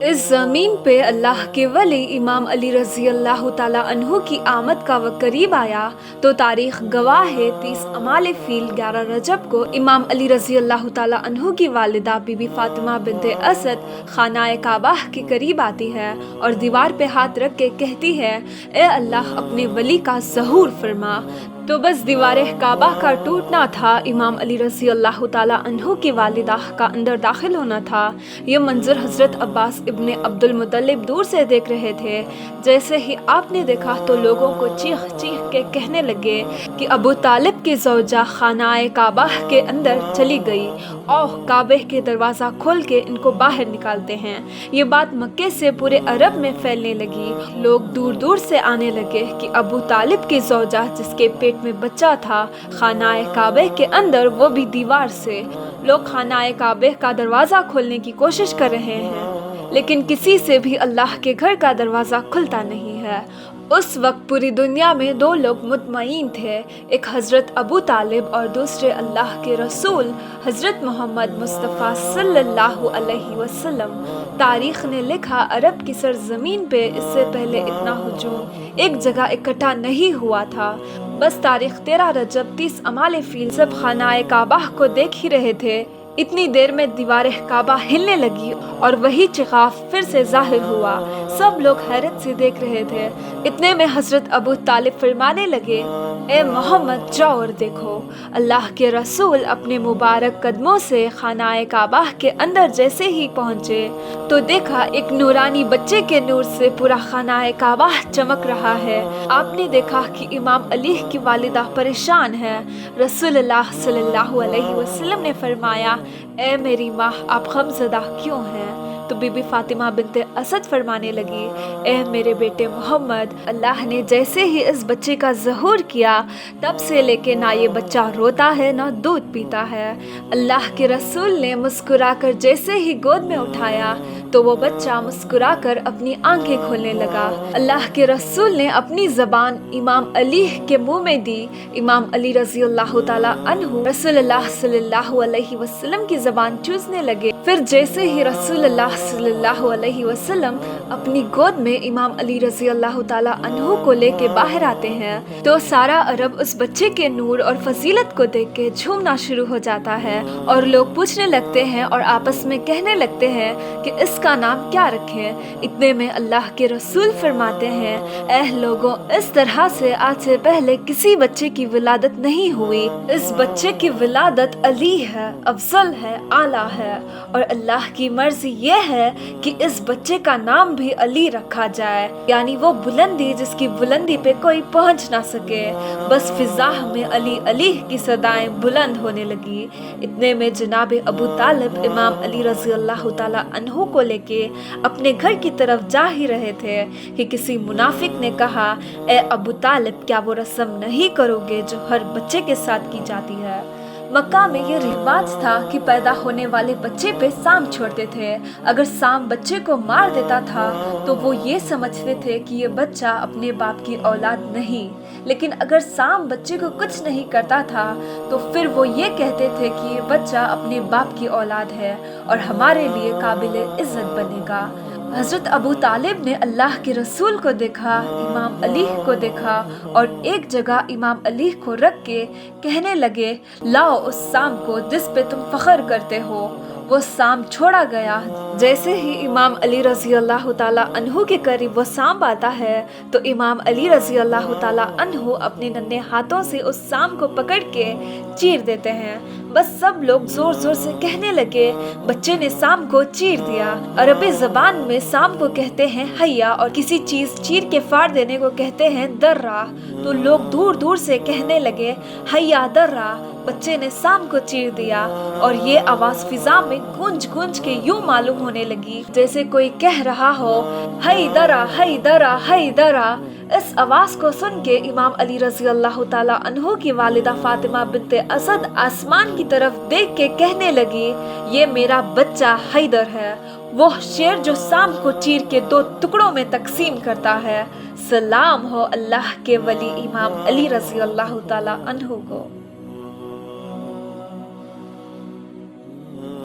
इस ज़मीन पे अल्लाह के वली इमाम अली रज़ी अल्लाह ताला अन्हु की आमद का वक्त करीब आया तो तारीख गवाह है 30 अमाल फ़ील 11 रजब को इमाम अली रज़ी अल्लाह ताला अन्हु की वालिदा बीबी फ़ातिमा बिन्ते असद खानाए काबा के करीब आती है और दीवार पे हाथ रख के कहती है, ए अल्लाह अपने वली का ज़हूर फरमा। तो बस दीवार काबा का टूटना था, इमाम अली रज़ी अल्लाह ताला अन्हु की वालिदा का अंदर दाखिल होना था। ये मंजर हज़रत अब्बास इब्ने अब्दुल मुत्तलिब दूर से देख रहे थे। जैसे ही आपने देखा तो लोगों को चीख चीख के कहने लगे कि अबू तालिब की ज़ौजा खानाए काबा के अंदर चली गई, ओह काबे के दरवाज़ा खोल के इनको बाहर निकालते हैं। ये बात मक्के से पूरे अरब में फैलने लगी। लोग दूर दूर से आने लगे कि अबू तालिब की ज़ौजा जिसके पेट में बच्चा था खानाए काबे के अंदर, वो भी दीवार से। लोग खानाए काबे का दरवाज़ा खोलने की कोशिश कर रहे हैं, लेकिन किसी से भी अल्लाह के घर का दरवाज़ा खुलता नहीं है। उस वक्त पूरी दुनिया में दो लोग मुतमईन थे, एक हज़रत अबू तालिब और दूसरे अल्लाह के रसूल हज़रत मोहम्मद मुस्तफ़ा सल्लल्लाहु अलैहि वसल्लम। तारीख़ ने लिखा, अरब की सरज़मीन पे इससे पहले इतना हुजूम एक जगह इकट्ठा नहीं हुआ था। बस तारीख़ 13 रजब 30 अमाल फ़ील सब खानाए काबा को देख ही रहे थे। इतनी देर में दीवार काबा हिलने लगी और वही चिगाफ फिर से जाहिर हुआ। सब लोग हैरत से देख रहे थे। इतने में हज़रत अबू तालिब फरमाने लगे, ए मोहम्मद जाओ और देखो। अल्लाह के रसूल अपने मुबारक कदमों से खानाए काबा के अंदर जैसे ही पहुँचे तो देखा एक नूरानी बच्चे के नूर से पूरा खानाए काबा चमक रहा है। आपने देखा कि इमाम अली की वालिदा परेशान है। रसूलुल्लाह सल्लल्लाहु अलैहि वसल्लम ने फरमाया, ए मेरी माँ आप गमज़दा क्यों हैं? तो बीबी फ़ातिमा बिन्ते असद फरमाने लगी, ए मेरे बेटे मोहम्मद, अल्लाह ने जैसे ही इस बच्चे का ज़हूर किया तब से लेके ना ये बच्चा रोता है ना दूध पीता है। अल्लाह के रसूल ने मुस्कुराकर जैसे ही गोद में उठाया तो वो बच्चा मुस्कुराकर अपनी आंखें खोलने लगा। अल्लाह के रसूल ने अपनी ज़बान इमाम अली के मुंह में दी। इमाम अली रज़ी अल्लाह ताला अन्हु रसूलुल्लाह सल्लल्लाहु अलैहि वसल्लम की ज़बान चूसने लगे। फिर जैसे ही रसूलुल्लाह सल्लल्लाहु अलैहि वसल्लम अपनी गोद में इमाम अली रज़ी अल्लाह ताला अन्हु को लेके बाहर आते हैं तो सारा अरब उस बच्चे के नूर और फजीलत को देख के झूमना शुरू हो जाता है और लोग पूछने लगते हैं और आपस में कहने लगते हैं कि इसका नाम क्या रखें। इतने में अल्लाह के रसूल फरमाते हैं, ऐ लोगों, इस तरह से आज से पहले किसी बच्चे की विलादत नहीं हुई। इस बच्चे की विलादत अली है, अफजल है, आला है और अल्लाह की मर्जी ये है कि इस बच्चे का नाम भी अली रखा जाए, यानी वो बुलंदी जिसकी बुलंदी पे कोई पहुंच ना सके। बस फिजा में अली अली की सदाएं बुलंद होने लगी। इतने में जनाब अबू तालिब इमाम अली रज़ी अल्लाह ताला अन्हु को लेके अपने घर की तरफ जा ही रहे थे कि किसी मुनाफिक ने कहा, ए अबू तालिब, क्या वो रस्म नहीं करोगे जो हर बच्चे के साथ की जाती है? मक्का में ये रिवाज था कि पैदा होने वाले बच्चे पे साम छोड़ते थे। अगर साम बच्चे को मार देता था तो वो ये समझते थे कि ये बच्चा अपने बाप की औलाद नहीं, लेकिन अगर साम बच्चे को कुछ नहीं करता था तो फिर वो ये कहते थे कि ये बच्चा अपने बाप की औलाद है और हमारे लिए काबिल इज्जत बनेगा। हज़रत अबू तालिब ने अल्लाह के रसूल को देखा, इमाम अली को देखा और एक जगह इमाम अली को रख के कहने लगे, लाओ उस साम को जिस पे तुम फख्र करते हो। वो साम छोड़ा गया। जैसे ही इमाम अली रज़ी अल्लाह ताला अन्हु के करीब वो साम आता है तो इमाम अली रज़ी अल्लाह ताला अन्हु अपने नन्हे हाथों से उस साम को पकड़ के चीर देते हैं। बस सब लोग जोर जोर से कहने लगे, बच्चे ने साम को चीर दिया। अरबी ज़बान में साम को कहते हैं हैया और किसी चीज़ चीर के फाड़ देने को कहते हैं दर्रा। तो लोग दूर दूर से कहने लगे, हैया दर्रा, बच्चे ने साम को चीर दिया। और ये आवाज़ फिजा में गूंज गूंज के यूं मालूम होने लगी जैसे कोई कह रहा हो, है दरा है दरा है दरा। इस आवाज़ को सुन के इमाम अली रज़ी अल्लाह ताला अन्हु की वालिदा फ़ातिमा बिन्ते असद आसमान की तरफ देख के कहने लगी, ये मेरा बच्चा हैदर है, वो शेर जो साम को चीर के 2 टुकड़ों में तकसीम करता है। सलाम हो अल्लाह के वली इमाम अली रज़ी अल्लाह ताला अन्हु को।